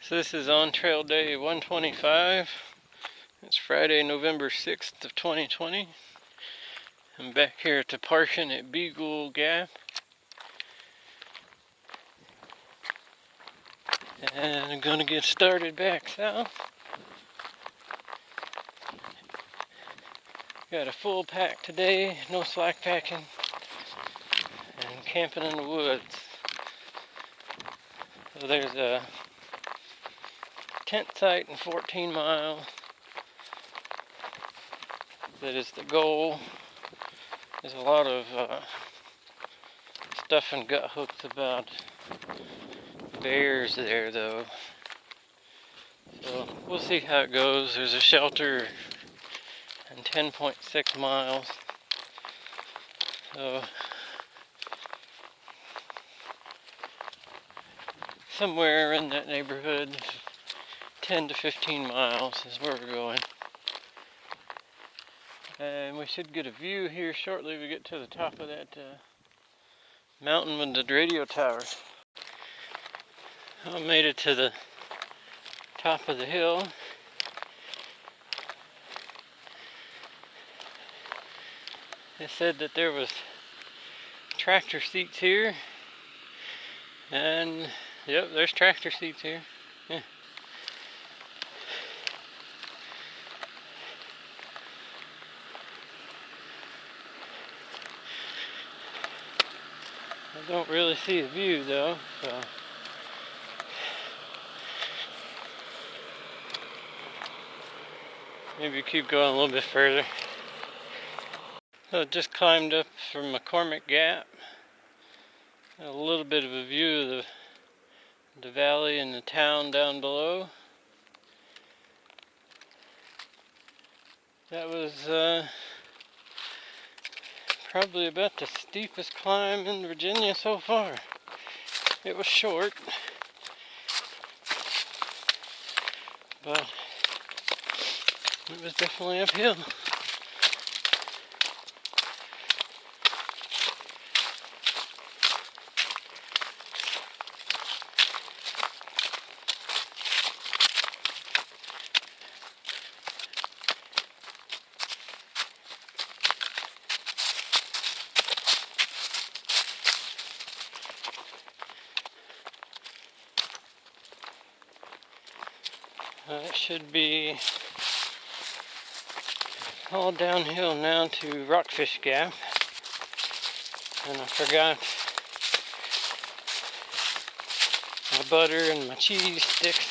So this is on trail day 125. It's Friday, November 6th of 2020. I'm back here at the parking at Beagle Gap. And I'm gonna get started back south. Got a full pack today, no slack packing, and camping in the woods. So there's a tent site in 14 Mile. That is the goal. There's a lot of stuff and gut hooks about bears there though. So we'll see how it goes. There's a shelter in 10.6 miles. So somewhere in that neighborhood, 10 to 15 miles is where we're going. And we should get a view here shortly. We get to the top of that mountain with the radio tower. I made it to the top of the hill. They said that there was tractor seats here. And yep, there's tractor seats here. Yeah. I don't really see the view though, so maybe keep going a little bit further. So I just climbed up from McCormick Gap. A little bit of a view of the valley and the town down below. That was probably about the steepest climb in Virginia so far. It was short, but it was definitely uphill. It should be all downhill now to Rockfish Gap. And I forgot my butter and my cheese sticks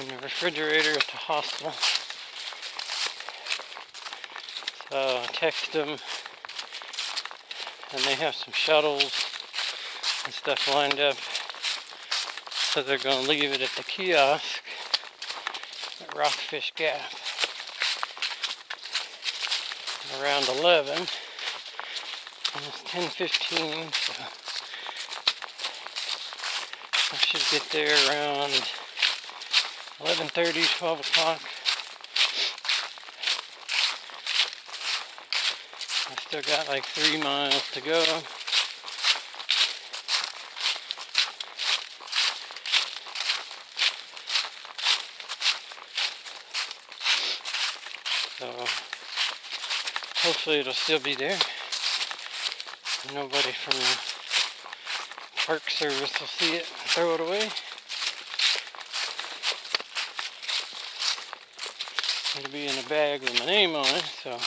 in the refrigerator at the hostel. So I texted them, and they have some shuttles and stuff lined up. So they're going to leave it at the kiosk at Rockfish Gap around 11. And it's 10:15, so I should get there around 11:30, 12 o'clock. I still got like 3 miles to go. So hopefully it'll still be there. Nobody from the Park Service will see it and throw it away. It'll be in a bag with my name on it, so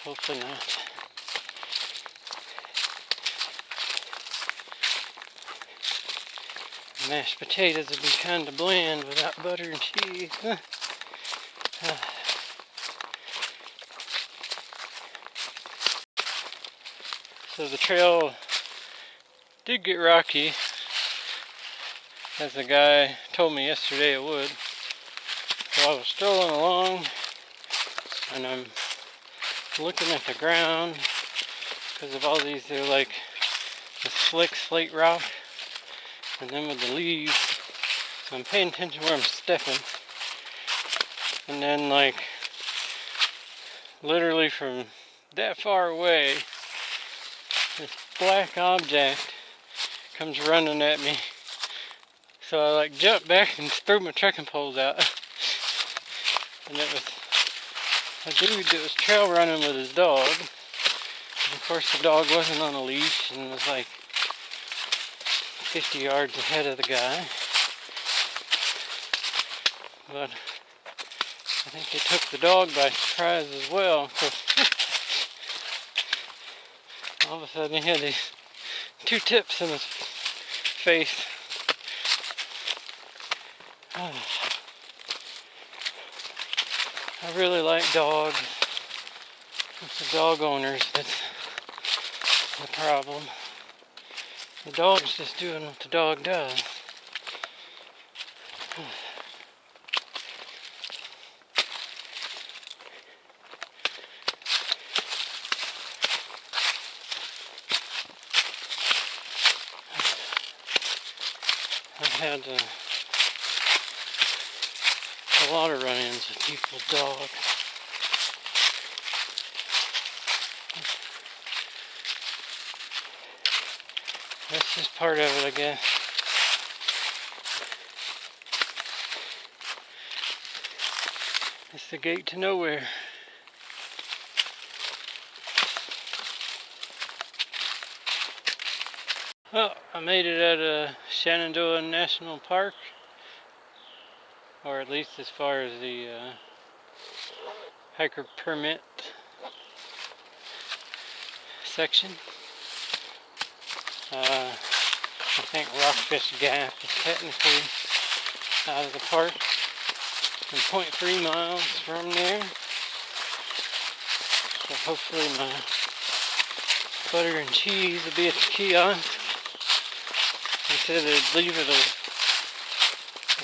hopefully not. Mashed potatoes would be kind of bland without butter and cheese. So the trail did get rocky, as the guy told me yesterday it would. So I was strolling along, and I'm looking at the ground because of all these. They're like the slick slate rock, and then with the leaves. So I'm paying attention where I'm stepping, and then like literally from that far away, this black object comes running at me So I like jumped back and threw my trekking poles out. And it was a dude that was trail running with his dog. And of course the dog wasn't on a leash and was like 50 yards ahead of the guy. But I think they took the dog by surprise as well. All of a sudden he had these 2 tips in his face. I really like dogs. It's the dog owners that's the problem. The dog's just doing what the dog does. I've had a lot of run-ins with people's dogs. That's just part of it, I guess. It's the gate to nowhere. Well, I made it at Shenandoah National Park, or at least as far as the hiker permit section. I think Rockfish Gap is technically out of the park. I'm 0.3 miles from there. So hopefully my butter and cheese will be at the kiosk. They said they'd leave it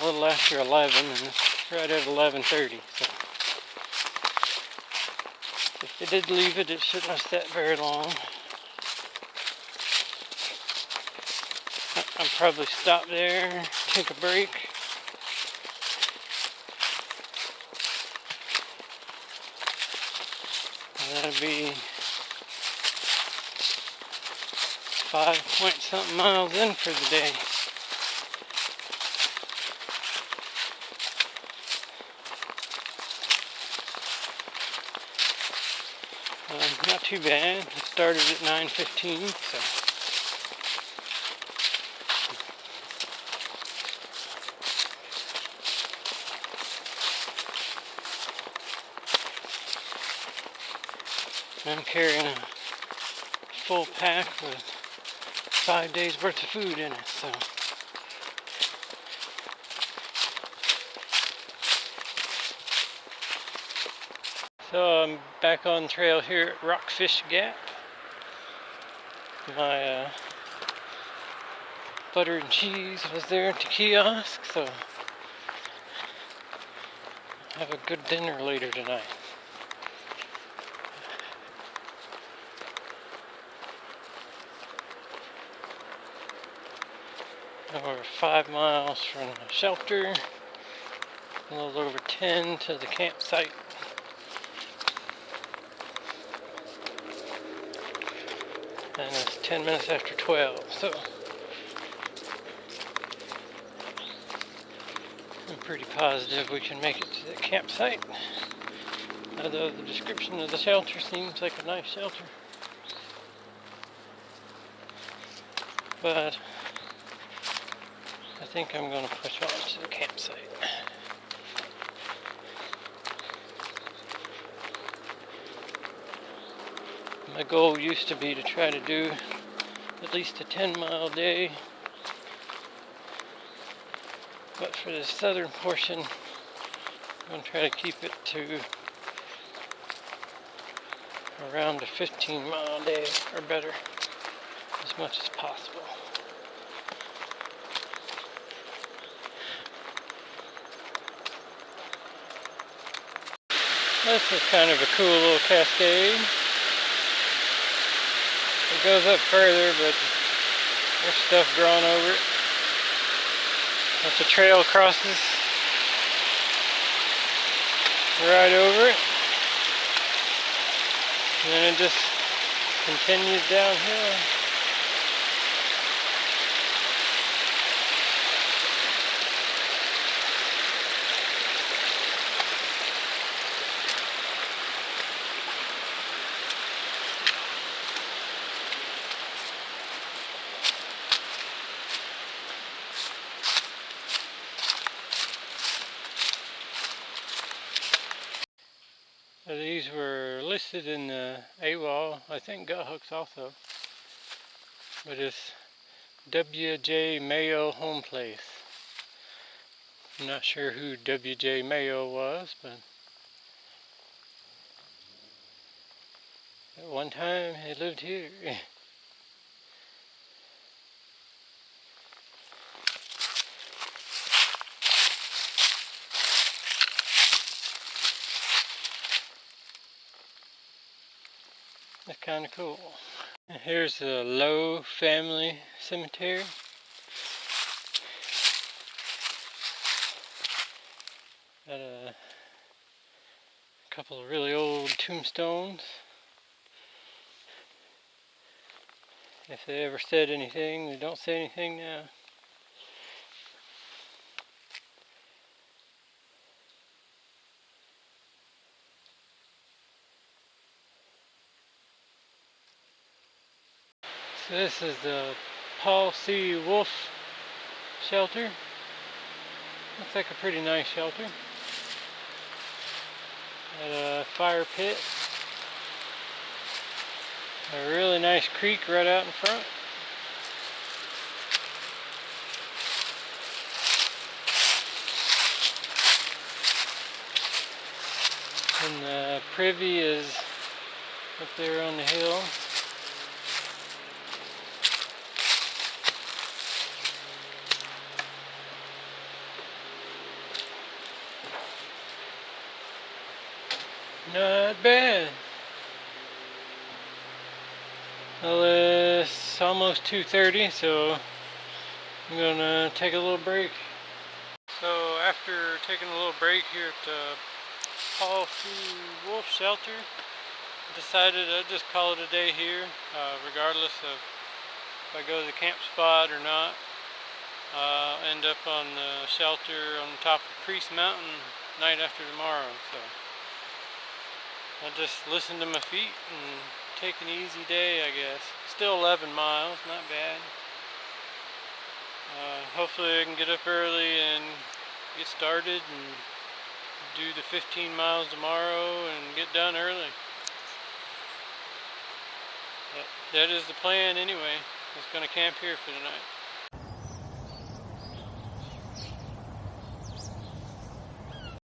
a little after 11, and it's right at 11:30. So if they did leave it, it shouldn't have sat very long. I'll probably stop there, take a break. And that'll be 5-point-something miles in for the day. Not too bad. It started at 9:15, so. I'm carrying a full pack with 5 days worth of food in it, so. So I'm back on trail here at Rockfish Gap. My butter and cheese was there at the kiosk, so I'll have a good dinner later tonight. We're 5 miles from the shelter, a little over 10 to the campsite. And it's 10 minutes after 12, so I'm pretty positive we can make it to the campsite. Although the description of the shelter seems like a nice shelter. But I think I'm going to push on to the campsite. My goal used to be to try to do at least a 10-mile day. But for the southern portion, I'm going to try to keep it to around a 15-mile day or better, as much as possible. This is kind of a cool little cascade. It goes up further, but there's stuff growing over it. As the trail crosses right over it, and then it just continues downhill. So these were listed in the AWOL, I think gut hooks also, but it's W.J. Mayo Home Place. I'm not sure who W.J. Mayo was, but at one time he lived here. That's kind of cool. And here's the Lowe family cemetery. Got a couple of really old tombstones. If they ever said anything, they don't say anything now. So this is the Paul C. Wolf shelter. Looks like a pretty nice shelter. Got a fire pit. A really nice creek right out in front. And the privy is up there on the hill. Not bad. Well, it's almost 2:30, so I'm gonna take a little break. So after taking a little break here at the Paul C. Wolf shelter, I decided I'd just call it a day here, regardless of if I go to the camp spot or not. I'll end up on the shelter on the top of Priest Mountain night after tomorrow, so I'll just listen to my feet and take an easy day, I guess. Still 11 miles, not bad. Hopefully I can get up early and get started and do the 15 miles tomorrow and get done early. But that is the plan anyway. I was going to camp here for the night.